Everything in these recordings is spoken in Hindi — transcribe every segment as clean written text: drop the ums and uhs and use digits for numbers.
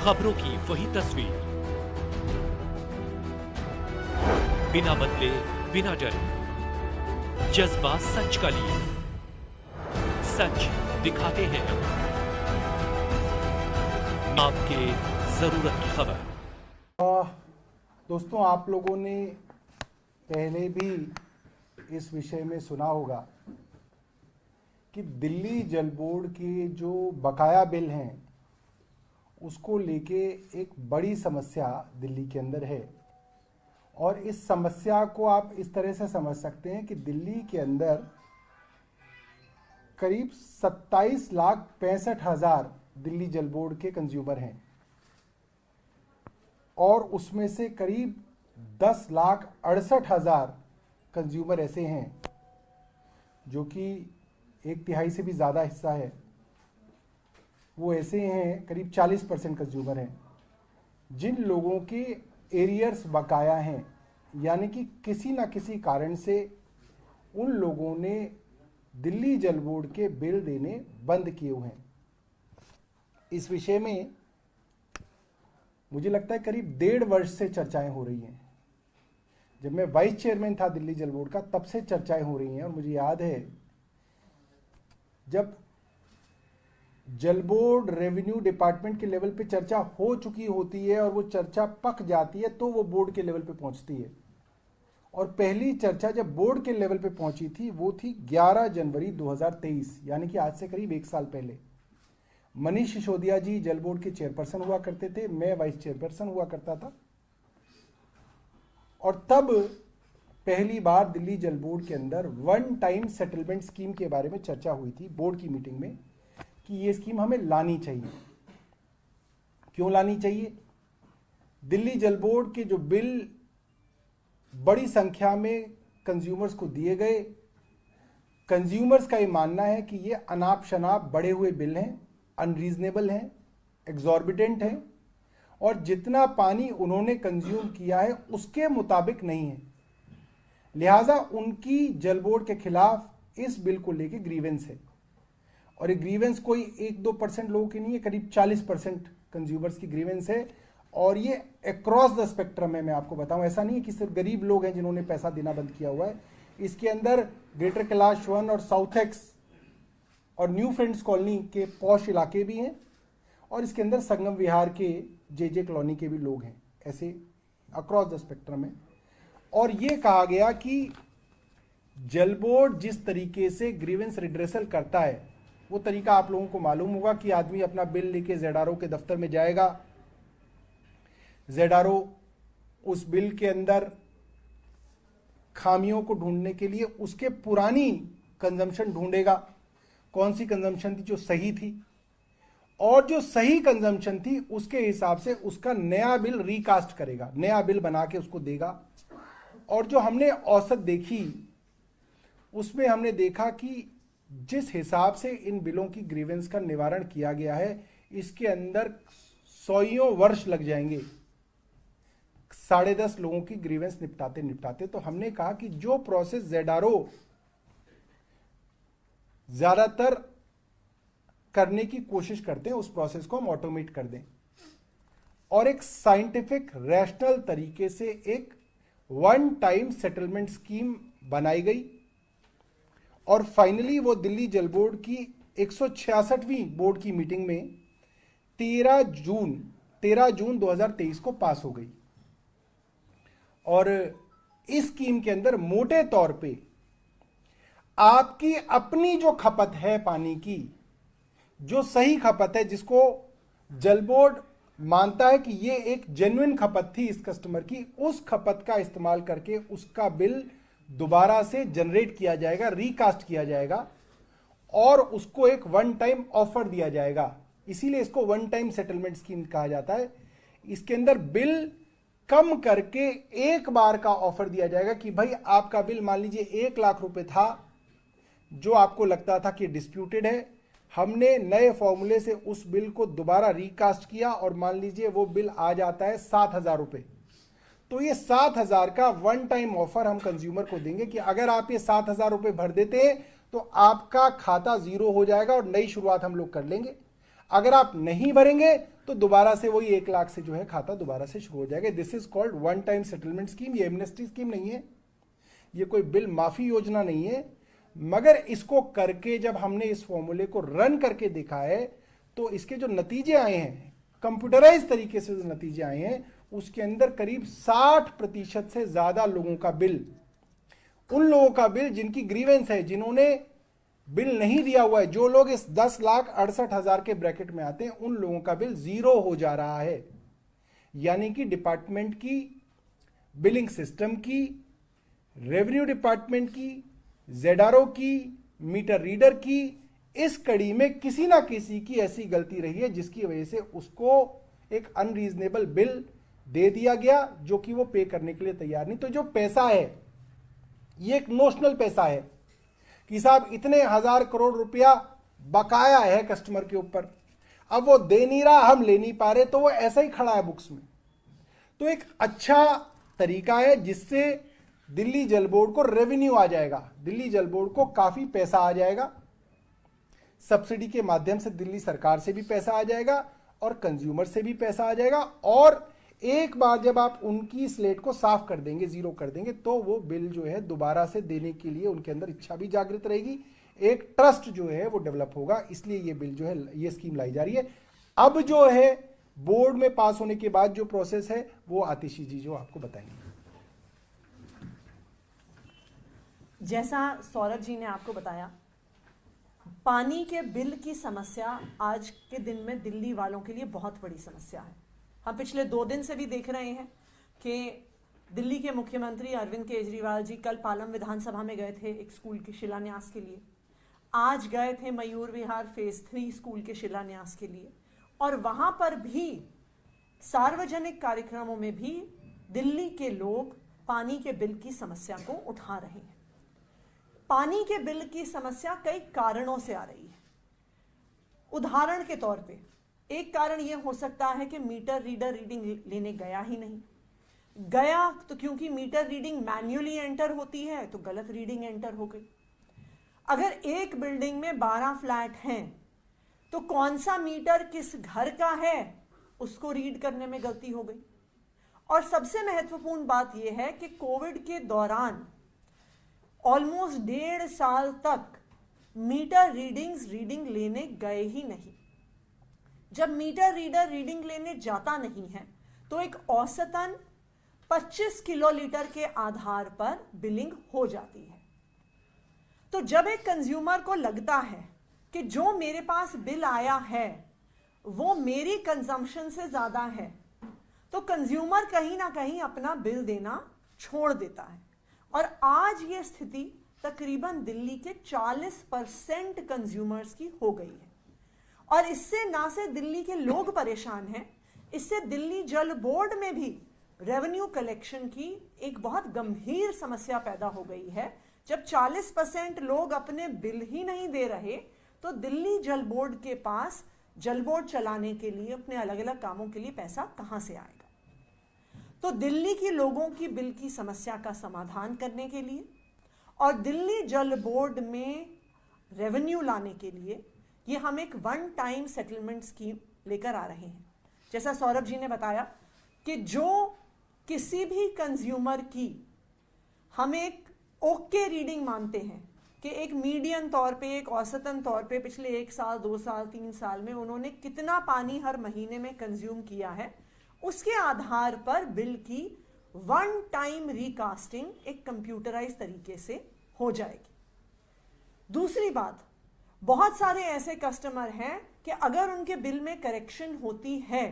खबरों की वही तस्वीर, बिना बदले बिना डरे, जज्बा सच का लिए, सच दिखाते हैं आपके जरूरत की खबर। दोस्तों, आप लोगों ने पहले भी इस विषय में सुना होगा कि दिल्ली जल बोर्ड के जो बकाया बिल हैं उसको लेके एक बड़ी समस्या दिल्ली के अंदर है। और इस समस्या को आप इस तरह से समझ सकते हैं कि दिल्ली के अंदर करीब 27,65,000 दिल्ली जल बोर्ड के कंज्यूमर हैं और उसमें से करीब 10,68,000 कंज्यूमर ऐसे हैं जो कि 1/3 से भी ज़्यादा हिस्सा है, वो ऐसे हैं, करीब 40% कंज्यूमर हैं जिन लोगों के एरियर्स बकाया हैं, यानी कि किसी ना किसी कारण से उन लोगों ने दिल्ली जल बोर्ड के बिल देने बंद किए हुए हैं। इस विषय में मुझे लगता है करीब 1.5 वर्ष से चर्चाएं हो रही हैं। जब मैं वाइस चेयरमैन था दिल्ली जल बोर्ड का, तब से चर्चाएं हो रही हैं। और मुझे याद है जब जल बोर्ड रेवेन्यू डिपार्टमेंट के लेवल पे चर्चा हो चुकी होती है और वो चर्चा पक जाती है तो वो बोर्ड के लेवल पे पहुंचती है। और पहली चर्चा जब बोर्ड के लेवल पे पहुंची थी वो थी 11 जनवरी 2023, यानी कि आज से करीब 1 साल पहले। मनीष सिसोदिया जी जल बोर्ड के चेयरपर्सन हुआ करते थे, मैं वाइस चेयरपर्सन हुआ करता था। और तब पहली बार दिल्ली जल बोर्ड के अंदर वन टाइम सेटलमेंट स्कीम के बारे में चर्चा हुई थी बोर्ड की मीटिंग में कि ये स्कीम हमें लानी चाहिए। क्यों लानी चाहिए? दिल्ली जल बोर्ड के जो बिल बड़ी संख्या में कंज्यूमर्स को दिए गए, कंज्यूमर्स का ये मानना है कि ये अनाप शनाप बढ़े हुए बिल हैं, अनरीजनेबल हैं, एग्जॉर्बिटेंट हैं और जितना पानी उन्होंने कंज्यूम किया है उसके मुताबिक नहीं है। लिहाजा उनकी जल बोर्ड के खिलाफ इस बिल को लेके ग्रीवेंस है। और ये ग्रीवेंस कोई 1-2% लोगों की नहीं है, करीब 40% कंज्यूमर्स की ग्रीवेंस है। और ये अक्रॉस द स्पेक्ट्रम है। मैं आपको बताऊं, ऐसा नहीं है कि सिर्फ गरीब लोग हैं जिन्होंने पैसा देना बंद किया हुआ है। इसके अंदर ग्रेटर कैलाश वन और साउथ एक्स और न्यू फ्रेंड्स कॉलोनी के पॉश इलाके भी हैं और इसके अंदर संगम विहार के जे कॉलोनी के भी लोग हैं। ऐसे अक्रॉस द स्पेक्ट्रम है। और ये कहा गया कि जल बोर्ड जिस तरीके से ग्रीवेंस रिड्रेसल करता है वो तरीका आप लोगों को मालूम होगा कि आदमी अपना बिल लेके ZRO के दफ्तर में जाएगा, ZRO उस बिल के अंदर खामियों को ढूंढने के लिए उसके पुरानी कंजम्पशन ढूंढेगा, कौन सी कंजम्पशन थी जो सही थी, और जो सही कंजम्पशन थी उसके हिसाब से उसका नया बिल रिकास्ट करेगा, नया बिल बना के उसको देगा। और जो हमने औसत देखी उसमें हमने देखा कि जिस हिसाब से इन बिलों की ग्रीवेंस का निवारण किया गया है इसके अंदर 100 वर्ष लग जाएंगे 10.5 लोगों की ग्रीवेंस निपटाते। तो हमने कहा कि जो प्रोसेस ZRO ज्यादातर करने की कोशिश करते हैं उस प्रोसेस को हम ऑटोमेट कर दें और एक साइंटिफिक रैशनल तरीके से एक वन टाइम सेटलमेंट स्कीम बनाई गई। और फाइनली वो दिल्ली जल बोर्ड की 166वीं बोर्ड की मीटिंग में 13 जून 2023 को पास हो गई। और इस स्कीम के अंदर मोटे तौर पे आपकी अपनी जो खपत है पानी की, जो सही खपत है, जिसको जल बोर्ड मानता है कि ये एक जेन्युइन खपत थी इस कस्टमर की, उस खपत का इस्तेमाल करके उसका बिल दोबारा से जनरेट किया जाएगा, रिकास्ट किया जाएगा और उसको एक वन टाइम ऑफर दिया जाएगा। इसीलिए इसको वन टाइम सेटलमेंट स्कीम कहा जाता है। इसके अंदर बिल कम करके एक बार का ऑफर दिया जाएगा कि भाई आपका बिल मान लीजिए 1 लाख रुपए था, जो आपको लगता था कि डिस्प्यूटेड है, हमने नए फॉर्मूले से उस बिल को दोबारा रिकास्ट किया और मान लीजिए वो बिल आ जाता है 7,000 रुपए। तो ये 7,000 का वन टाइम ऑफर हम कंज्यूमर को देंगे कि अगर आप ये 7,000 रुपए भर देते हैं तो आपका खाता जीरो हो जाएगा और नई शुरुआत हम लोग कर लेंगे। अगर आप नहीं भरेंगे तो दोबारा से वही 1 लाख से जो है खाता दोबारा से शुरू हो जाएगा। This is called one time settlement scheme. ये एमनेस्टी स्कीम नहीं है, ये कोई बिल माफी योजना नहीं है, मगर इसको करके जब हमने इस फॉर्मूले को रन करके देखा है तो इसके जो नतीजे आए हैं, कंप्यूटराइज तरीके से जो नतीजे आए हैं, उसके अंदर करीब 60% से ज्यादा लोगों का बिल, उन लोगों का बिल जिनकी ग्रीवेंस है, जिन्होंने बिल नहीं दिया हुआ है, जो लोग इस 10,68,000 के ब्रैकेट में आते हैं, उन लोगों का बिल 0 हो जा रहा है। यानी कि डिपार्टमेंट की, बिलिंग सिस्टम की, रेवेन्यू डिपार्टमेंट की, ZRO की, मीटर रीडर की, इस कड़ी में किसी ना किसी की ऐसी गलती रही है जिसकी वजह से उसको एक अनरीजनेबल बिल दे दिया गया जो कि वो पे करने के लिए तैयार नहीं। तो जो पैसा है ये एक नोशनल पैसा है कि साहब इतने 1000 करोड़ रुपया बकाया है कस्टमर के ऊपर, अब वो दे नहीं रहा, हम ले नहीं पा रहे, तो वो ऐसा ही खड़ा है बुक्स में। तो एक अच्छा तरीका है जिससे दिल्ली जल बोर्ड को रेवेन्यू आ जाएगा, दिल्ली जल बोर्ड को काफी पैसा आ जाएगा, सब्सिडी के माध्यम से दिल्ली सरकार से भी पैसा आ जाएगा और कंज्यूमर से भी पैसा आ जाएगा। और एक बार जब आप उनकी स्लेट को साफ कर देंगे, 0 कर देंगे, तो वो बिल जो है दोबारा से देने के लिए उनके अंदर इच्छा भी जागृत रहेगी, एक ट्रस्ट जो है वो डेवलप होगा। इसलिए ये बिल जो है, ये स्कीम लाई जा रही है। अब जो है बोर्ड में पास होने के बाद जो प्रोसेस है वो आतिशी जी जो आपको बताएंगे। जैसा सौरभ जी ने आपको बताया, पानी के बिल की समस्या आज के दिन में दिल्ली वालों के लिए बहुत बड़ी समस्या है। हम पिछले 2 दिन से भी देख रहे हैं कि दिल्ली के मुख्यमंत्री अरविंद केजरीवाल जी कल पालम विधानसभा में गए थे एक स्कूल के शिलान्यास के लिए, आज गए थे मयूर विहार फेज 3 स्कूल के शिलान्यास के लिए, और वहां पर भी सार्वजनिक कार्यक्रमों में भी दिल्ली के लोग पानी के बिल की समस्या को उठा रहे हैं। पानी के बिल की समस्या कई कारणों से आ रही है। उदाहरण के तौर पे एक कारण यह हो सकता है कि मीटर रीडर रीडिंग लेने गया ही नहीं, गया तो क्योंकि मीटर रीडिंग मैन्युअली एंटर होती है तो गलत रीडिंग एंटर हो गई। अगर एक बिल्डिंग में 12 फ्लैट हैं तो कौन सा मीटर किस घर का है उसको रीड करने में गलती हो गई। और सबसे महत्वपूर्ण बात यह है कि कोविड के दौरान ऑलमोस्ट 1.5 साल तक मीटर रीडिंग लेने गए ही नहीं। जब मीटर रीडर रीडिंग लेने जाता नहीं है तो एक औसतन 25 किलोलीटर के आधार पर बिलिंग हो जाती है। तो जब एक कंज्यूमर को लगता है कि जो मेरे पास बिल आया है वो मेरी कंजम्पशन से ज्यादा है, तो कंज्यूमर कहीं ना कहीं अपना बिल देना छोड़ देता है। और आज ये स्थिति तकरीबन दिल्ली के 40% कंज्यूमर्स की हो गई है। और इससे ना से दिल्ली के लोग परेशान हैं, इससे दिल्ली जल बोर्ड में भी रेवेन्यू कलेक्शन की एक बहुत गंभीर समस्या पैदा हो गई है। जब 40% लोग अपने बिल ही नहीं दे रहे तो दिल्ली जल बोर्ड के पास जल बोर्ड चलाने के लिए, अपने अलग अलग कामों के लिए पैसा कहां से आएगा। तो दिल्ली के लोगों की बिल की समस्या का समाधान करने के लिए और दिल्ली जल बोर्ड में रेवेन्यू लाने के लिए ये हम एक वन टाइम सेटलमेंट स्कीम लेकर आ रहे हैं। जैसा सौरभ जी ने बताया कि जो किसी भी कंज्यूमर की हम एक ओके रीडिंग मानते हैं कि एक मीडियन तौर पे, एक औसतन तौर पे पिछले 1 साल, 2 साल, 3 साल में उन्होंने कितना पानी हर महीने में कंज्यूम किया है, उसके आधार पर बिल की वन टाइम रिकास्टिंग एक कंप्यूटराइज तरीके से हो जाएगी। दूसरी बात, बहुत सारे ऐसे कस्टमर हैं कि अगर उनके बिल में करेक्शन होती है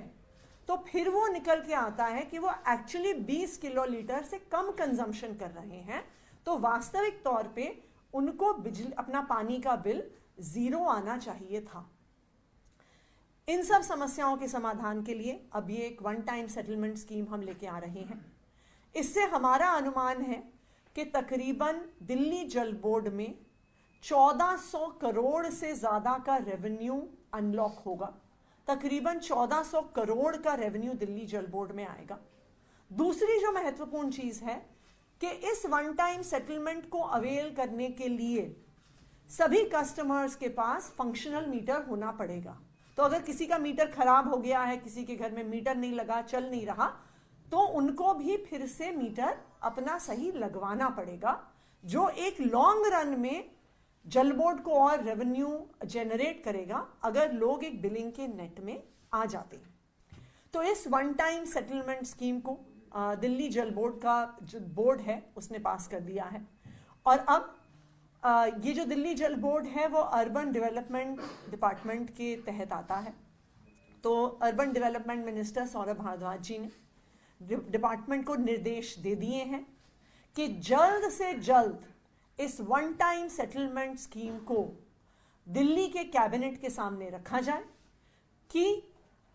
तो फिर वो निकल के आता है कि वो एक्चुअली 20 किलोलीटर से कम कंजम्पशन कर रहे हैं, तो वास्तविक तौर पे उनको बिजली, अपना पानी का बिल 0 आना चाहिए था। इन सब समस्याओं के समाधान के लिए अब ये एक वन टाइम सेटलमेंट स्कीम हम लेके आ रहे हैं। इससे हमारा अनुमान है कि तकरीबन दिल्ली जल बोर्ड में 1400 करोड़ से ज्यादा का रेवेन्यू अनलॉक होगा। तकरीबन 1400 करोड़ का रेवेन्यू दिल्ली जल बोर्ड में आएगा। दूसरी जो महत्वपूर्ण चीज है कि इस वन टाइम सेटलमेंट को अवेल करने के लिए सभी कस्टमर्स के पास फंक्शनल मीटर होना पड़ेगा। तो अगर किसी का मीटर खराब हो गया है, किसी के घर में मीटर नहीं लगा, चल नहीं रहा, तो उनको भी फिर से मीटर अपना सही लगवाना पड़ेगा, जो एक लॉन्ग रन में जल बोर्ड को और रेवेन्यू जनरेट करेगा अगर लोग एक बिलिंग के नेट में आ जाते हैं। तो इस वन टाइम सेटलमेंट स्कीम को दिल्ली जल बोर्ड का जो बोर्ड है उसने पास कर दिया है। और अब ये जो दिल्ली जल बोर्ड है वो अर्बन डेवलपमेंट डिपार्टमेंट के तहत आता है। तो urban development minister Saurabh Bharadwaj ji ने डिपार्टमेंट को निर्देश दे दिए हैं कि जल्द से जल्द इस वन टाइम सेटलमेंट स्कीम को दिल्ली के कैबिनेट के सामने रखा जाए कि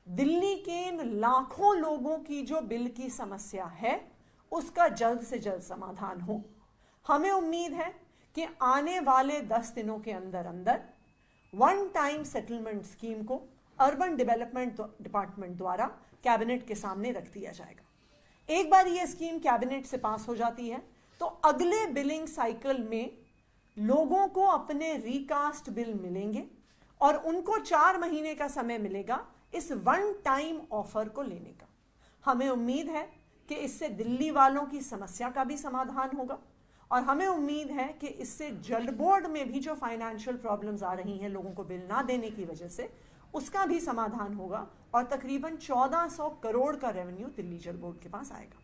दिल्ली के इन लाखों लोगों की जो बिल की समस्या है उसका जल्द से जल्द समाधान हो। हमें उम्मीद है कि आने वाले 10 दिनों के अंदर अंदर वन टाइम सेटलमेंट स्कीम को अर्बन डेवलपमेंट डिपार्टमेंट द्वारा कैबिनेट के सामने रख दिया जाएगा। एक बार ये स्कीम कैबिनेट से पास हो जाती है तो अगले बिलिंग साइकिल में लोगों को अपने रिकास्ट बिल मिलेंगे और उनको 4 महीने का समय मिलेगा इस वन टाइम ऑफर को लेने का। हमें उम्मीद है कि इससे दिल्ली वालों की समस्या का भी समाधान होगा और हमें उम्मीद है कि इससे जल बोर्ड में भी जो फाइनेंशियल प्रॉब्लम्स आ रही हैं लोगों को बिल ना देने की वजह से, उसका भी समाधान होगा और तकरीबन 1400 करोड़ का रेवेन्यू दिल्ली जल बोर्ड के पास आएगा।